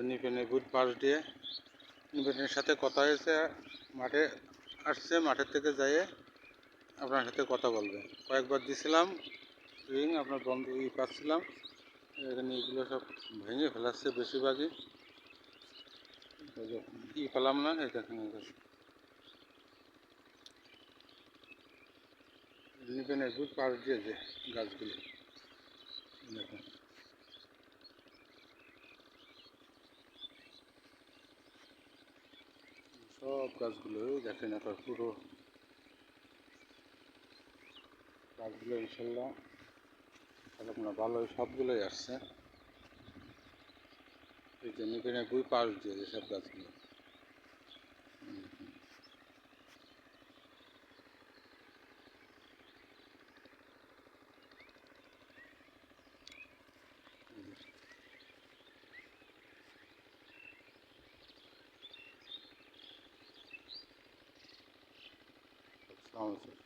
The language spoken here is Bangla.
নিপেনের বুট পাশ দিয়ে নিপেনের সাথে কথা হয়েছে, মাঠে আসছে, মাঠের থেকে যাইয়ে আপনার সাথে কথা বলবে। কয়েকবার দিছিলাম রিং, আপনার বন্ধ পাচ্ছিলাম, এখানে এগুলো সব ভেঙে ফেলাচ্ছে বেশিরভাগই, পেলাম না। এই দেখেন নিপেনের বুট পাশ দিয়ে যে গাছগুলো দেখেন, সব গাছগুলো দেখেন এখন পুরো গাছগুলো ইনশাল্লাহ আপনার ভালোই সবগুলোই আসছে। এই যে নিপেনের বুই পাশ দিয়ে যেসব গাছগুলো আসসালামু আলাইকুম।